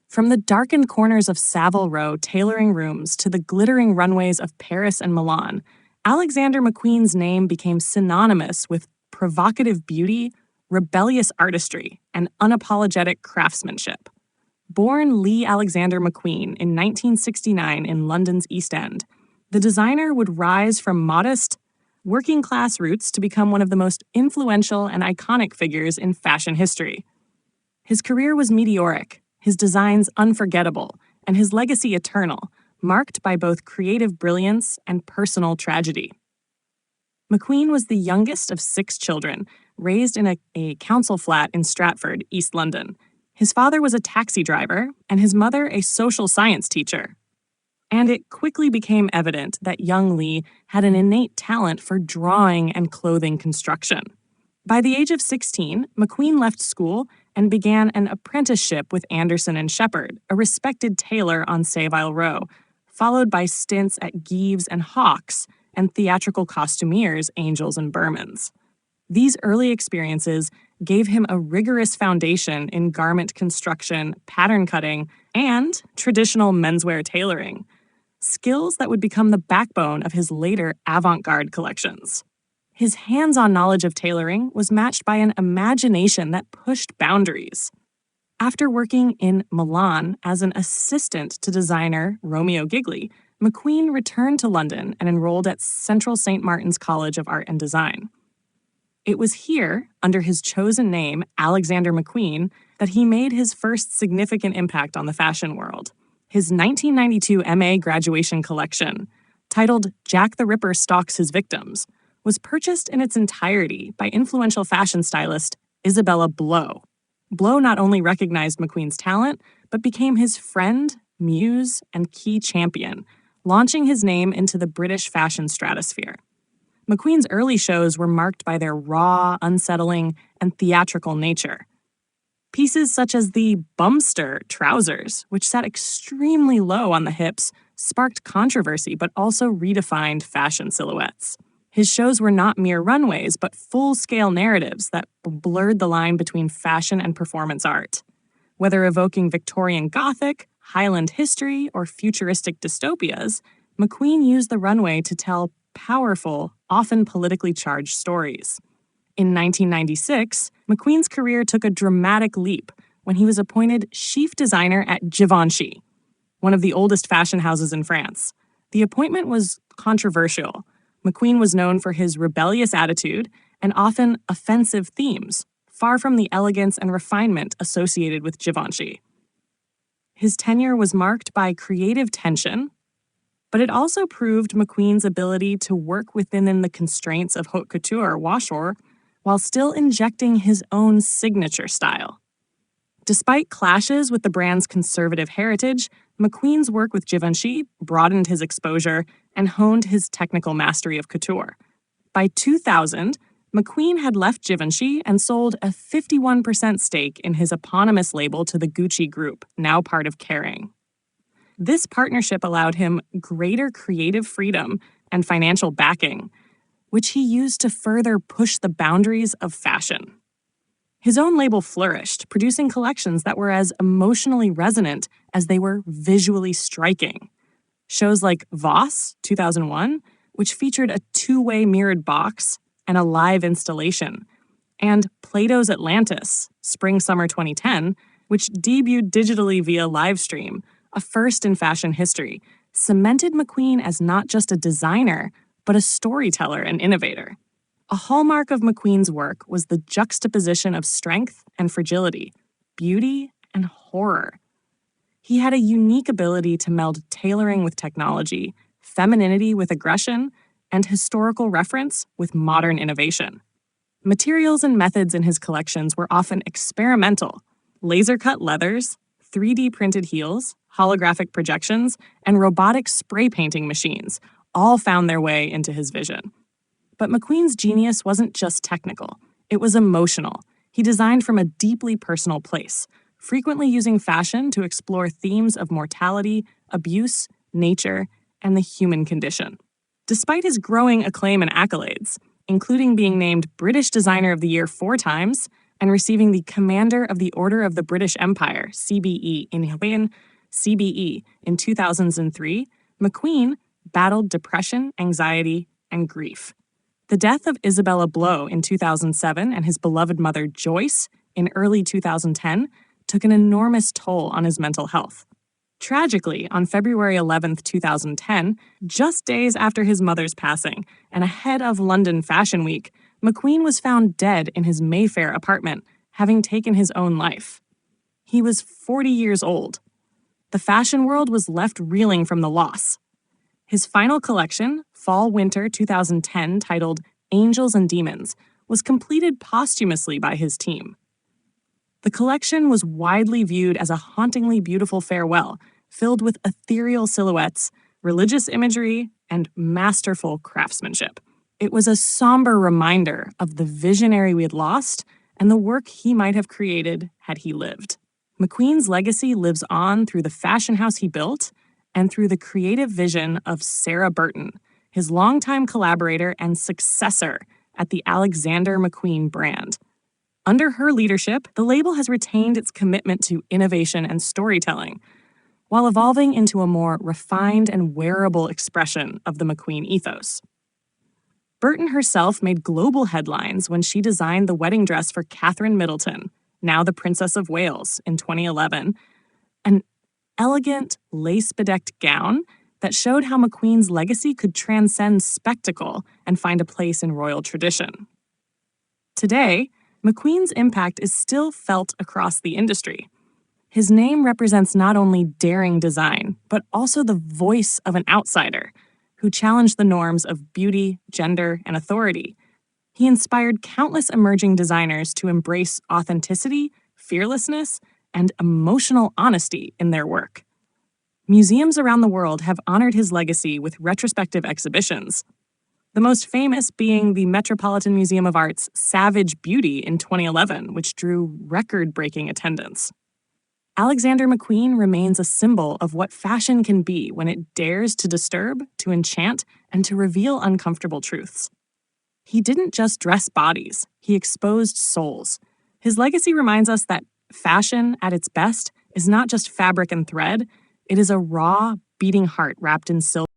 From the darkened corners of Savile Row tailoring rooms to the glittering runways of Paris and Milan, Alexander McQueen's name became synonymous with provocative beauty, rebellious artistry, and unapologetic craftsmanship. Born Lee Alexander McQueen in 1969 in London's East End, the designer would rise from modest, working-class roots to become one of the most influential and iconic figures in fashion history. His career was meteoric, his designs unforgettable, and his legacy eternal, marked by both creative brilliance and personal tragedy. McQueen was the youngest of 6 children, raised in a council flat in Stratford, East London. His father was a taxi driver, and his mother a social science teacher. And it quickly became evident that young Lee had an innate talent for drawing and clothing construction. By the age of 16, McQueen left school and began an apprenticeship with Anderson and Shepherd, a respected tailor on Savile Row, followed by stints at Give's and Hawkes and theatrical costumiers Angels and Bermans. These early experiences gave him a rigorous foundation in garment construction, pattern cutting, and traditional menswear tailoring, skills that would become the backbone of his later avant-garde collections. His hands-on knowledge of tailoring was matched by an imagination that pushed boundaries. After working in Milan as an assistant to designer Romeo Gigli, McQueen returned to London and enrolled at Central St. Martin's College of Art and Design. It was here, under his chosen name, Alexander McQueen, that he made his first significant impact on the fashion world. His 1992 MA graduation collection, titled Jack the Ripper Stalks His Victims, was purchased in its entirety by influential fashion stylist Isabella Blow. Blow not only recognized McQueen's talent, but became his friend, muse, and key champion, launching his name into the British fashion stratosphere. McQueen's early shows were marked by their raw, unsettling, and theatrical nature. Pieces such as the Bumster trousers, which sat extremely low on the hips, sparked controversy but also redefined fashion silhouettes. His shows were not mere runways, but full-scale narratives that blurred the line between fashion and performance art. Whether evoking Victorian Gothic, Highland history, or futuristic dystopias, McQueen used the runway to tell powerful, often politically charged stories. In 1996, McQueen's career took a dramatic leap when he was appointed chief designer at Givenchy, one of the oldest fashion houses in France. The appointment was controversial. McQueen was known for his rebellious attitude and often offensive themes, far from the elegance and refinement associated with Givenchy. His tenure was marked by creative tension, but it also proved McQueen's ability to work within the constraints of haute couture washour while still injecting his own signature style. Despite clashes with the brand's conservative heritage, McQueen's work with Givenchy broadened his exposure and honed his technical mastery of couture. By 2000, McQueen had left Givenchy and sold a 51% stake in his eponymous label to the Gucci Group, now part of Kering. This partnership allowed him greater creative freedom and financial backing, which he used to further push the boundaries of fashion. His own label flourished, producing collections that were as emotionally resonant as they were visually striking. Shows like Voss, 2001, which featured a 2-way mirrored box and a live installation, and Plato's Atlantis, Spring-Summer 2010, which debuted digitally via livestream, a first in fashion history, cemented McQueen as not just a designer, but a storyteller and innovator. A hallmark of McQueen's work was the juxtaposition of strength and fragility, beauty and horror. He had a unique ability to meld tailoring with technology, femininity with aggression, and historical reference with modern innovation. Materials and methods in his collections were often experimental: laser-cut leathers, 3D printed heels, holographic projections, and robotic spray painting machines all found their way into his vision. But McQueen's genius wasn't just technical, it was emotional. He designed from a deeply personal place, frequently using fashion to explore themes of mortality, abuse, nature, and the human condition. Despite his growing acclaim and accolades, including being named British Designer of the Year 4 times, and receiving the Commander of the Order of the British Empire, CBE, in 2003, McQueen battled depression, anxiety, and grief. The death of Isabella Blow in 2007 and his beloved mother Joyce in early 2010 took an enormous toll on his mental health. Tragically, on February 11, 2010, just days after his mother's passing and ahead of London Fashion Week, McQueen was found dead in his Mayfair apartment, having taken his own life. He was 40 years old. The fashion world was left reeling from the loss. His final collection, Fall-Winter 2010, titled Angels and Demons, was completed posthumously by his team. The collection was widely viewed as a hauntingly beautiful farewell, filled with ethereal silhouettes, religious imagery, and masterful craftsmanship. It was a somber reminder of the visionary we had lost and the work he might have created had he lived. McQueen's legacy lives on through the fashion house he built and through the creative vision of Sarah Burton, his longtime collaborator and successor at the Alexander McQueen brand. Under her leadership, the label has retained its commitment to innovation and storytelling, while evolving into a more refined and wearable expression of the McQueen ethos. Burton herself made global headlines when she designed the wedding dress for Catherine Middleton, now the Princess of Wales, in 2011, an elegant, lace-bedecked gown that showed how McQueen's legacy could transcend spectacle and find a place in royal tradition. Today, McQueen's impact is still felt across the industry. His name represents not only daring design, but also the voice of an outsider who challenged the norms of beauty, gender, and authority. He inspired countless emerging designers to embrace authenticity, fearlessness, and emotional honesty in their work. Museums around the world have honored his legacy with retrospective exhibitions, the most famous being the Metropolitan Museum of Art's Savage Beauty in 2011, which drew record-breaking attendance. Alexander McQueen remains a symbol of what fashion can be when it dares to disturb, to enchant, and to reveal uncomfortable truths. He didn't just dress bodies, he exposed souls. His legacy reminds us that fashion, at its best, is not just fabric and thread, it is a raw, beating heart wrapped in silk.